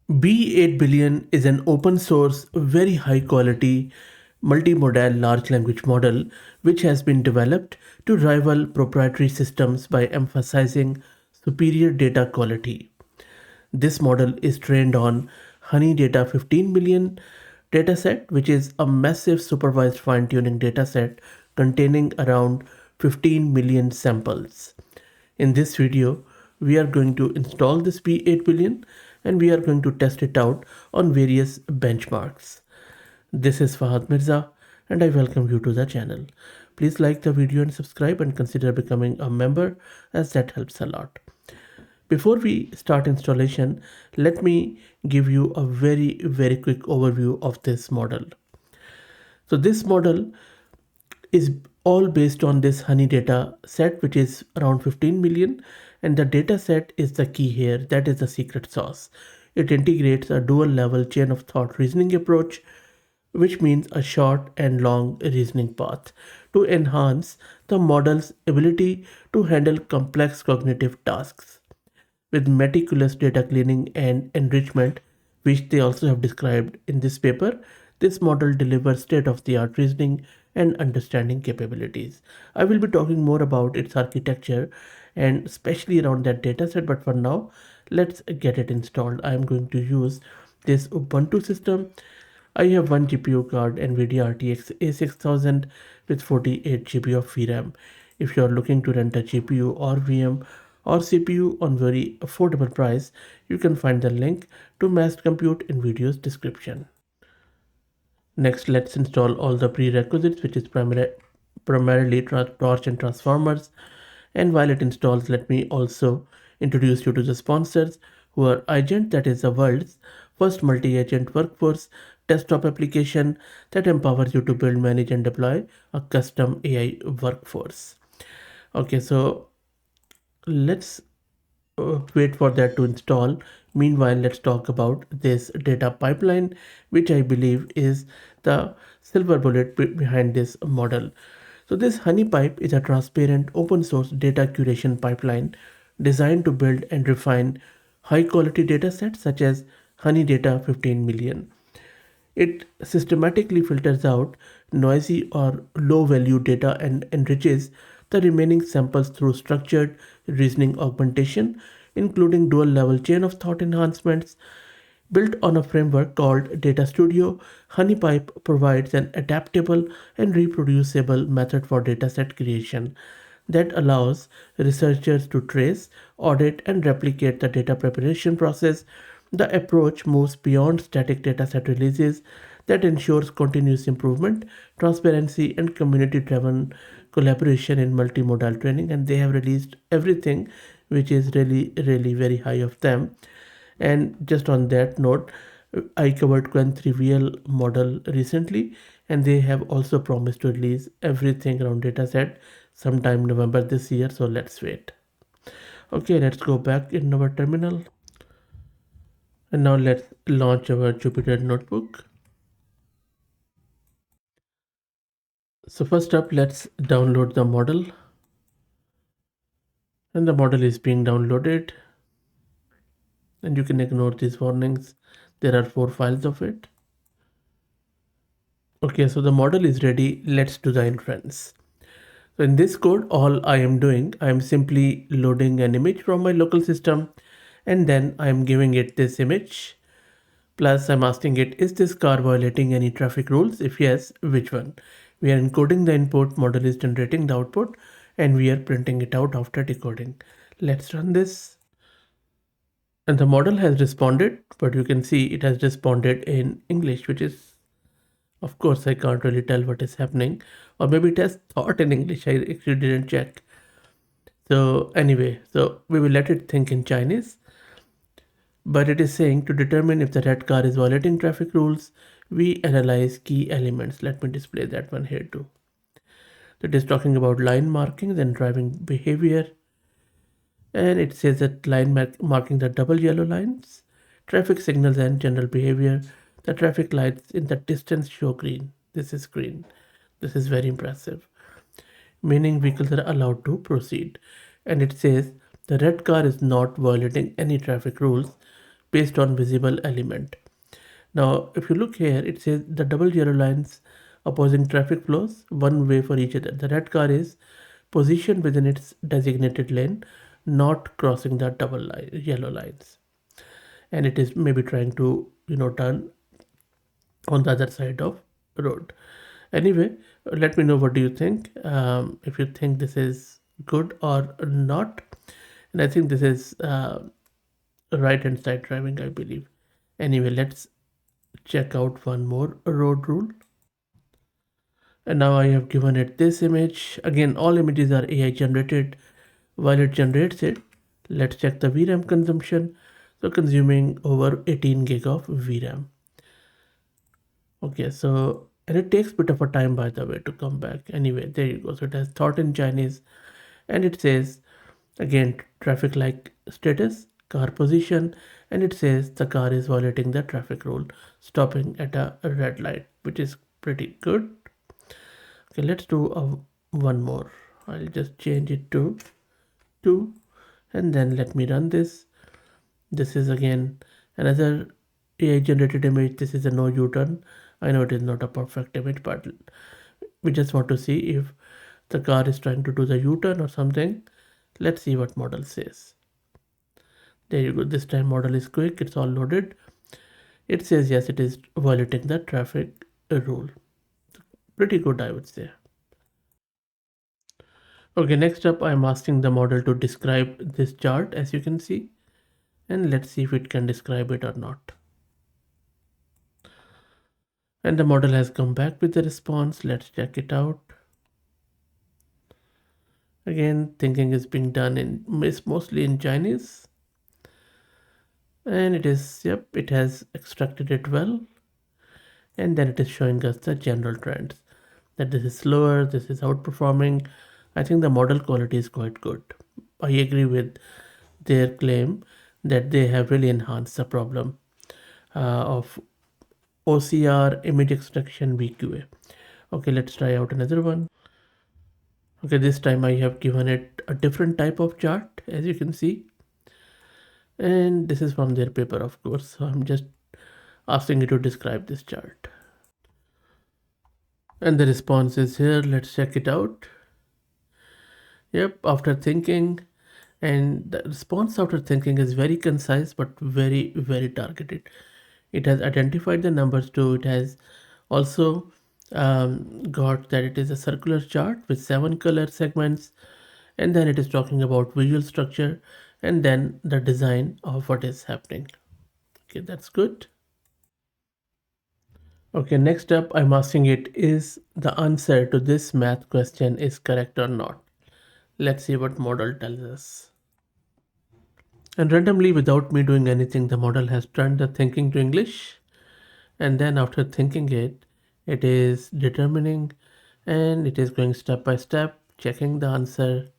Bee-8 billion is an open source, very high quality multimodal large language model which has been developed to rival proprietary systems by emphasizing superior data quality. This model is trained on Honey Data 15 million dataset, which is a massive supervised fine-tuning dataset containing around 15 million samples. In this video, we are going to install this Bee-8 billion and we are going to test it out on various benchmarks. This is Fahad Mirza and I welcome you to the channel. Please like the video and subscribe and consider becoming a member as that helps a lot. Before we start installation, let me give you a very quick overview of this model. So this model is all based on this Honey data set, which is around 15 million, and the data set is the key here. That is the secret sauce. It integrates a dual level chain of thought reasoning approach, which means a short and long reasoning path to enhance the model's ability to handle complex cognitive tasks. With meticulous data cleaning and enrichment, which they also have described in this paper, this model delivers state-of-the-art reasoning and understanding capabilities. I will be talking more about its architecture and especially around that dataset, but for now, let's get it installed. I am going to use this Ubuntu system. I have one GPU card, NVIDIA RTX A6000 with 48 GB of VRAM. If you are looking to rent a GPU or VM or CPU on very affordable price, you can find the link to mass compute in video's description. Next, let's install all the prerequisites, which is primarily torch and transformers. And while it installs, let me also introduce you to the sponsors, who are iGent, that is the world's first multi-agent workforce desktop application that empowers you to build, manage, and deploy a custom AI workforce. Okay, so let's wait for that to install. Meanwhile, let's talk about this data pipeline, which I believe is the silver bullet behind this model. So this HoneyPipe is a transparent open source data curation pipeline designed to build and refine high quality data sets such as Honey Data 15 million. It systematically filters out noisy or low value data and enriches the remaining samples through structured reasoning augmentation, including dual level chain of thought enhancements. Built on a framework called Data Studio, HoneyPipe provides an adaptable and reproducible method for dataset creation that allows researchers to trace, audit, and replicate the data preparation process. The approach moves beyond static dataset releases that ensures continuous improvement, transparency, and community-driven collaboration in multimodal training. And they have released everything, which is really very high of them. And just on that note, I covered Quen 3VL model recently, and they have also promised to release everything around dataset sometime November this year. So let's wait. Okay, let's go back in our terminal. And now let's launch our Jupyter notebook. So first up, let's download the model. And the model is being downloaded. And you can ignore these warnings. There are 4 files of it. Okay, so the model is ready. Let's do the inference. So in this code, all I am doing, I am simply loading an image from my local system, and then I am giving it this image. Plus, I'm asking it, is this car violating any traffic rules? If yes, which one? We are encoding the input, model is generating the output, and we are printing it out after decoding. Let's run this. And the model has responded, but you can see it has responded in English, which is, of course, I can't really tell what is happening. Or maybe it has thought in English, I actually didn't check. So anyway, so we will let it think in Chinese. But it is saying to determine if the red car is violating traffic rules, we analyze key elements. Let me display that one here too. It is talking about line markings and driving behavior. And it says that line marking the double yellow lines, traffic signals and general behavior. The traffic lights in the distance show green. This is green. This is very impressive. Meaning vehicles are allowed to proceed. And it says the red car is not violating any traffic rules, based on visible element. Now, if you look here, it says the double yellow lines opposing traffic flows, one way for each other. The red car is positioned within its designated lane, not crossing the yellow lines. And it is maybe trying to, turn on the other side of road. Anyway, let me know what do you think. If you think this is good or not. And I think this is right hand side driving, I believe. Anyway, let's check out one more road rule. And now I have given it this image. Again, all images are AI generated. While it generates it, let's check the VRAM consumption. So consuming over 18 gig of VRAM. Okay, so, and it takes a bit of a time, by the way, to come back. Anyway, there you go. So it has thought in Chinese, and it says, again, traffic light status, car position, and it says the car is violating the traffic rule, stopping at a red light, which is pretty good. Okay, let's do one more. I'll just change it to 2, and then let me run this. This is again another AI generated image. This is a no U-turn. I know it is not a perfect image, but we just want to see if the car is trying to do the U-turn or something. Let's see what model says. There you go. This time model is quick. It's all loaded. It says yes, it is violating the traffic rule. Pretty good, I would say. Okay, next up, I'm asking the model to describe this chart, as you can see, and let's see if it can describe it or not. And the model has come back with the response. Let's check it out. Again, thinking is being done in mostly in Chinese. And it is, yep, it has extracted it well. And then it is showing us the general trends. That this is slower, this is outperforming. I think the model quality is quite good. I agree with their claim that they have really enhanced the problem of OCR, image extraction, VQA. Okay, let's try out another one. Okay, this time I have given it a different type of chart, as you can see. And this is from their paper, of course. So I'm just asking you to describe this chart. And the response is here. Let's check it out. Yep, after thinking, and the response after thinking is very concise but very, very targeted. It has identified the numbers too. It has also got that it is a circular chart with 7 color segments, and then it is talking about visual structure and then the design of what is happening. Okay, that's good. Okay, next up, I'm asking it, is the answer to this math question is correct or not? Let's see what model tells us. And randomly, without me doing anything, the model has turned the thinking to English. And then after thinking it, it is determining and it is going step by step, checking the answer.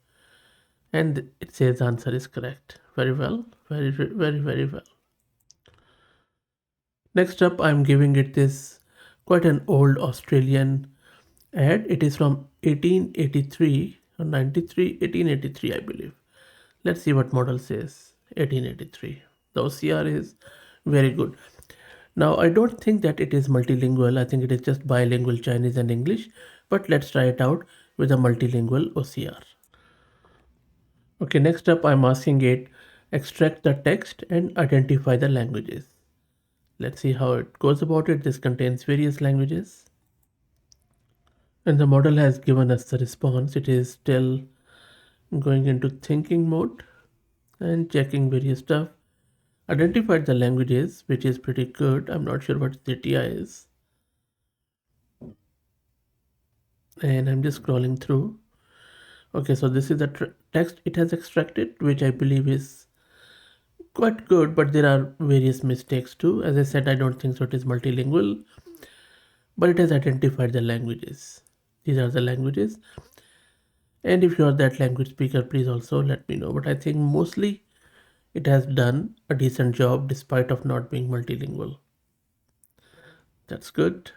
And it says the answer is correct. Very well. Very, very, very well. Next up, I'm giving it this quite an old Australian ad. It is from 1883 or 93, 1883, I believe. Let's see what model says. 1883. The OCR is very good. Now, I don't think that it is multilingual. I think it is just bilingual Chinese and English. But let's try it out with a multilingual OCR. Okay, next up, I'm asking it extract the text and identify the languages. Let's see how it goes about it. This contains various languages. And the model has given us the response. It is still going into thinking mode and checking various stuff. Identified the languages, which is pretty good. I'm not sure what ZTI is. And I'm just scrolling through. Okay, so this is the text it has extracted, which I believe is quite good, but there are various mistakes too. As I said, I don't think so it is multilingual, but it has identified the languages. These are the languages. And if you are that language speaker, please also let me know. But I think mostly it has done a decent job despite of not being multilingual. That's good.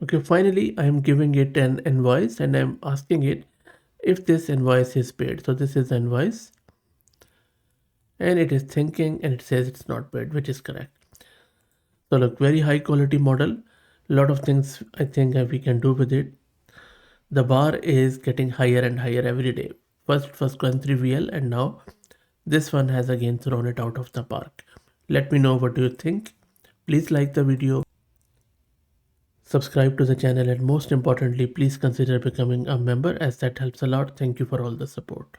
Okay, finally, I'm giving it an invoice and I'm asking it if this invoice is paid. So this is the invoice. and it is thinking and it says it's not bad, which is correct. So look, very high quality model. A lot of things I think we can do with it. The bar is getting higher and higher every day. First it was going 3VL and now this one has again thrown it out of the park. Let me know what do you think. Please like the video, subscribe to the channel, and most importantly, please consider becoming a member as that helps a lot. Thank you for all the support.